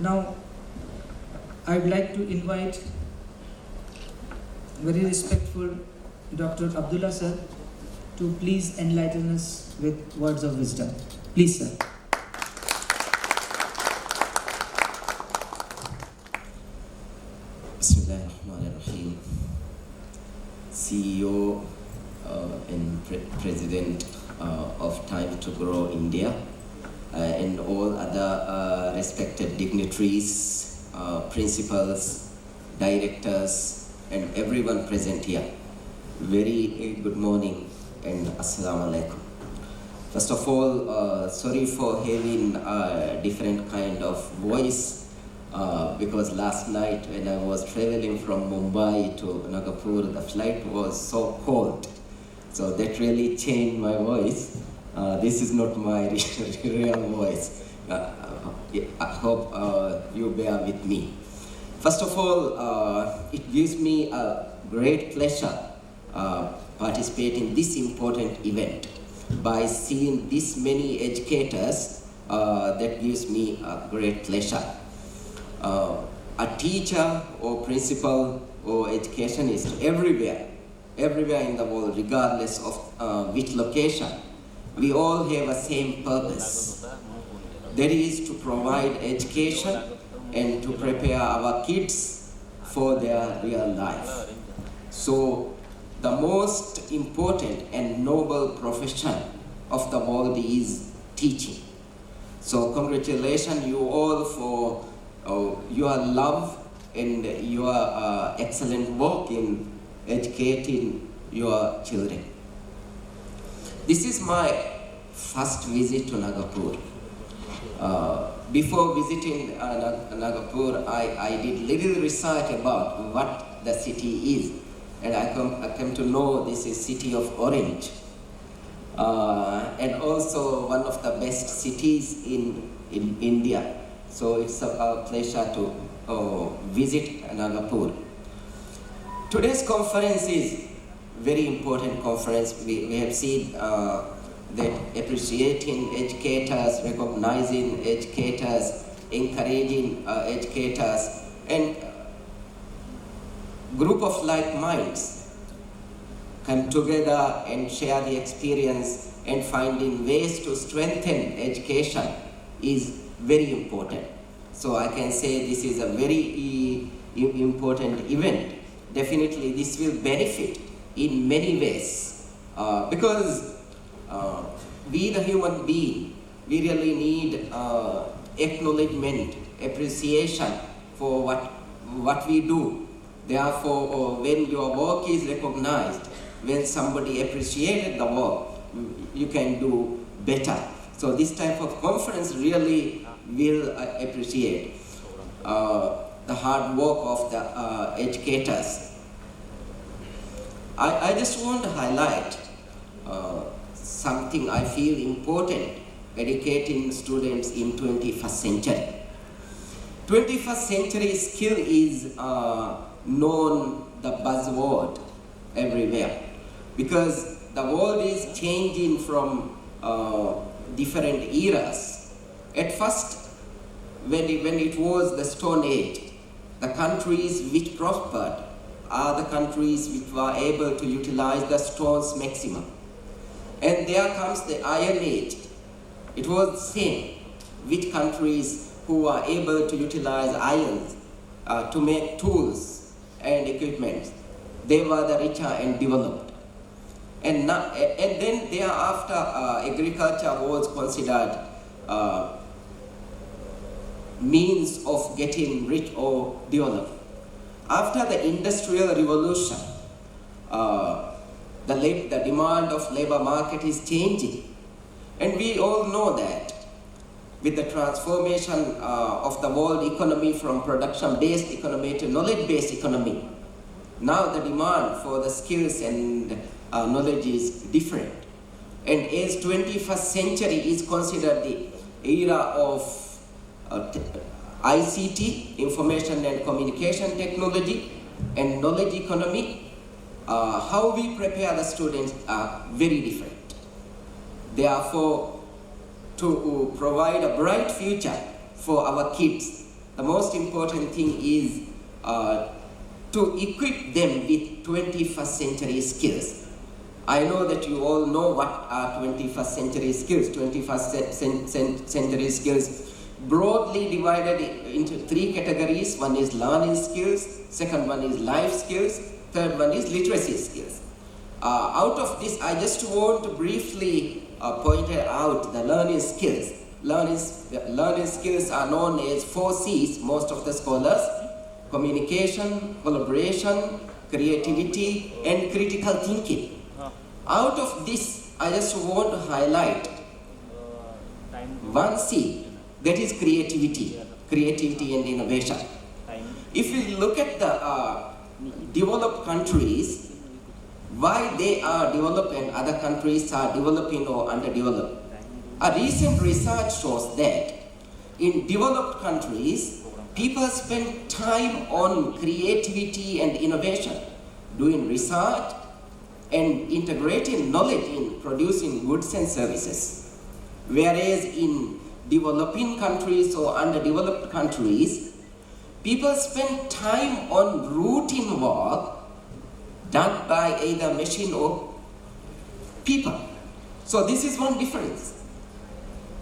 Now, I would like to invite very respectful Dr. Abdulla sir to please enlighten us with words of wisdom. Please, sir. 𝗟𝗶𝗸𝗲. CEO and President of Time2Grow India, and all other respected dignitaries, principals, directors, and everyone present here. Very good morning and assalamu alaikum. First of all, sorry for having a different kind of voice, because last night when I was traveling from Mumbai to Nagpur, the flight was so cold. So that really changed my voice. This is not my real voice. I hope you bear with me. First of all, it gives me a great pleasure participating in this important event. By seeing this many educators, that gives me a great pleasure. A teacher or principal or educationist everywhere in the world, regardless of which location, we all have a same purpose. That is to provide education and to prepare our kids for their real life. So the most important and noble profession of the world is teaching. So congratulations you all for your love and your excellent work in educating your children. This is my first visit to Nagpur. Before visiting Nagpur, I did little research about what the city is, and I came to know this is city of orange, and also one of the best cities in India. So it's a pleasure to visit Nagpur. Today's conference is very important conference. We have seen that appreciating educators, recognizing educators, encouraging educators, and group of like minds come together and share the experience and finding ways to strengthen education is very important. So I can say this is a very important event. Definitely this will benefit in many ways, because we the human being, we really need acknowledgement, appreciation for what we do. Therefore, when your work is recognized, when somebody appreciated the work, you can do better. So this type of conference really will appreciate the hard work of the educators. I just want to highlight something I feel important, educating students in 21st century. 21st century skill is known the buzzword everywhere, because the world is changing from different eras. At first, when it was the Stone Age, the countries which prospered are the countries which were able to utilize the stone's maximum. And there comes the Iron Age. It was the same. Which countries who were able to utilize irons to make tools and equipment, they were the richer and developed. And then thereafter, agriculture was considered means of getting rich or developed. After the Industrial Revolution, the demand of labor market is changing. And we all know that with the transformation of the world economy from production-based economy to knowledge-based economy, now the demand for the skills and knowledge is different. And as 21st century is considered the era of ICT, information and communication technology, and knowledge economy, how we prepare the students are very different. Therefore, to provide a bright future for our kids, the most important thing is to equip them with 21st century skills. I know that you all know what are 21st century skills. 21st century skills broadly divided into 3 categories. One is learning skills, second one is life skills, third one is literacy skills. Out of this, I just want to briefly point out the learning skills. Learning skills are known as 4 C's, most of the scholars: communication, collaboration, creativity, and critical thinking. Out of this, I just want to highlight 1 C, that is creativity and innovation. If we look at the developed countries, why they are developed and other countries are developing or underdeveloped. A recent research shows that in developed countries, people spend time on creativity and innovation, doing research and integrating knowledge in producing goods and services. Whereas in developing countries or underdeveloped countries, people spend time on routine work done by either machine or people. So this is one difference.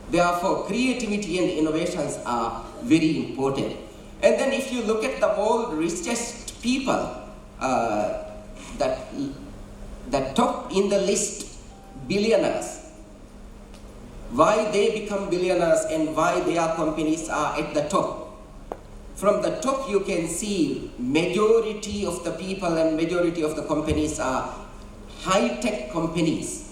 Therefore, creativity and innovations are very important. And then if you look at the world richest people, that top in the list, billionaires, why they become billionaires and why their companies are at the top. From the top you can see majority of the people and majority of the companies are high-tech companies.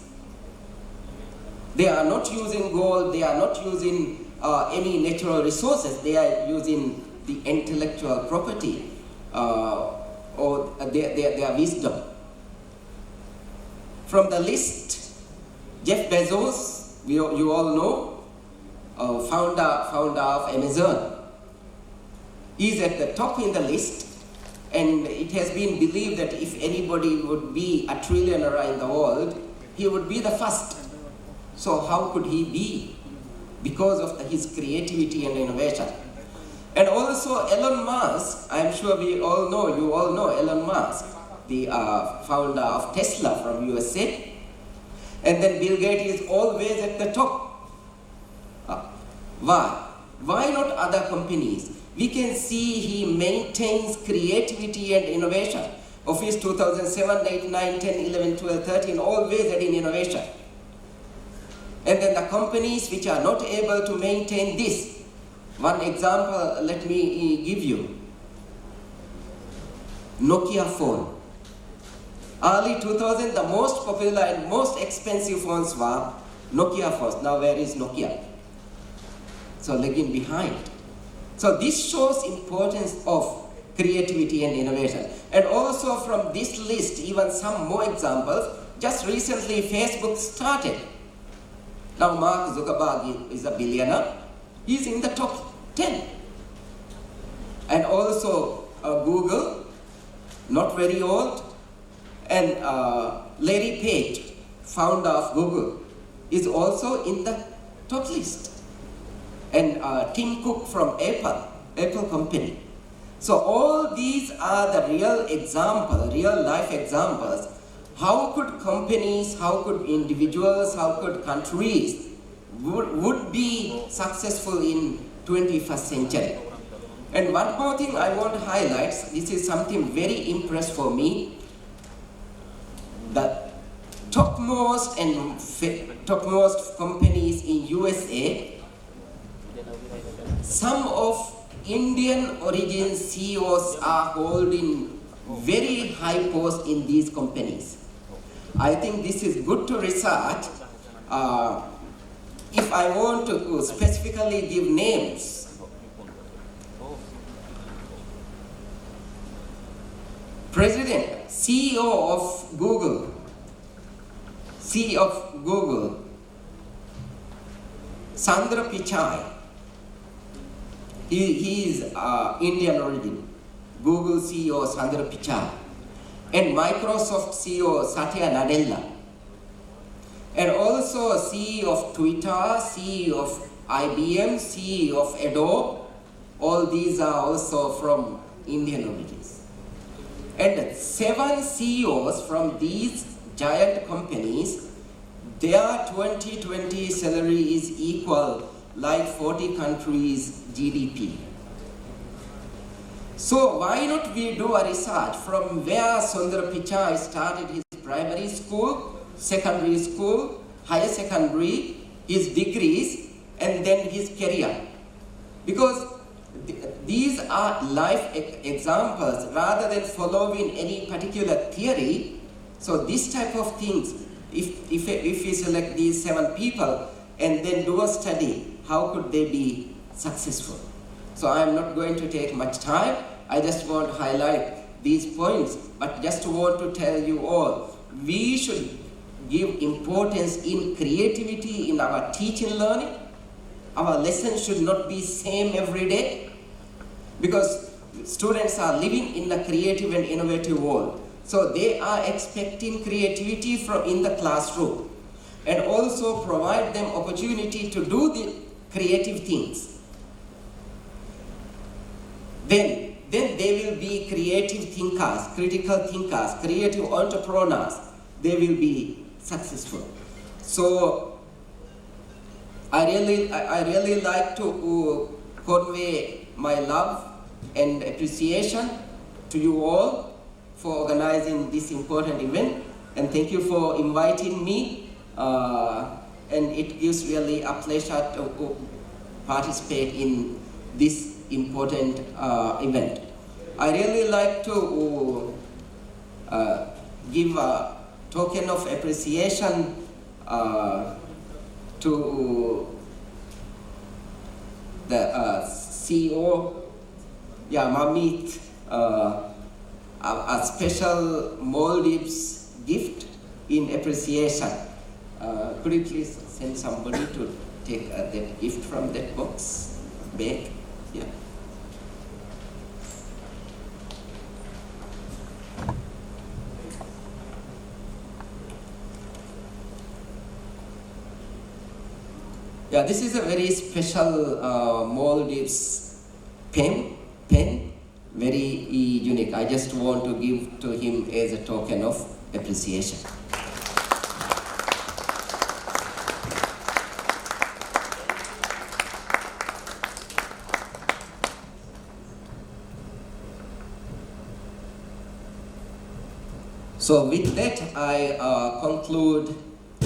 They are not using gold, they are not using any natural resources, they are using the intellectual property or their wisdom. From the list, Jeff Bezos, you all know, founder of Amazon, is at the top in the list, and it has been believed that if anybody would be a trillionaire in the world, he would be the first. So how could he be? Because of his creativity and innovation. And also Elon Musk, I'm sure you all know Elon Musk, the founder of Tesla from USA. And then Bill Gates is always at the top. Why? Why not other companies? We can see he maintains creativity and innovation. Office 2007, 8, 9, 10, 11, 12, 13, always adding innovation. And then the companies which are not able to maintain this. One example, let me give you. Nokia phone. Early 2000, the most popular and most expensive phones were Nokia phones. Now where is Nokia? So lagging behind. So this shows importance of creativity and innovation. And also from this list, even some more examples. Just recently, Facebook started. Now Mark Zuckerberg is a billionaire. He's in the top 10. And also Google, not very old. And Larry Page, founder of Google, is also in the top list. And Tim Cook from Apple company. So all these are the real life examples. How could companies, how could individuals, how could countries would be successful in 21st century? And one more thing I want to highlight, this is something very impressive for me. The topmost companies in USA, some of Indian origin CEOs are holding very high posts in these companies. I think this is good to research. If I want to specifically give names, President, CEO of Google, 𝗟𝗶𝗸𝗲, he is Indian origin. Google CEO 𝗟𝗶𝗸𝗲, and Microsoft CEO Satya Nadella, and also CEO of Twitter, CEO of IBM, CEO of Adobe, All these are also from Indian origins. And 7 CEOs from these giant companies, their 2020 salary is equal like 40 countries' GDP. So why not we do a research from where 𝗟𝗶𝗸𝗲 started his primary school, secondary school, higher secondary, his degrees, and then his career. Because these are life examples rather than following any particular theory. So this type of things, if we select these 7 people and then do a study, how could they be successful? So I am not going to take much time. I just want to highlight these points, but just want to tell you all, we should give importance in creativity in our teaching learning. Our lessons should not be same every day, because students are living in a creative and innovative world. So they are expecting creativity from in the classroom, and also provide them opportunity to do the creative things. Then they will be creative thinkers, critical thinkers, creative entrepreneurs. They will be successful. So I really like to convey my love and appreciation to you all for organizing this important event, and thank you for inviting me, and it gives really a pleasure to participate in this important event. I really like to give a token of appreciation to the CEO, Mamit, a special Maldives gift in appreciation. Could you please send somebody to take that gift from that box bag? Yeah. Yeah, this is a very special Maldives pen, very unique. I just want to give to him as a token of appreciation. So with that, I conclude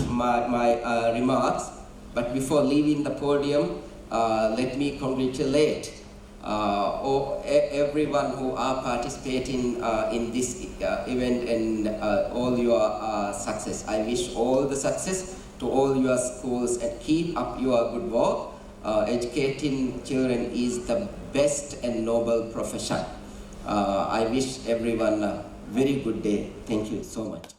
my remarks. But before leaving the podium, let me congratulate everyone who are participating in this event and all your success. I wish all the success to all your schools, and keep up your good work. Educating children is the best and noble profession. I wish everyone a very good day. Thank you so much.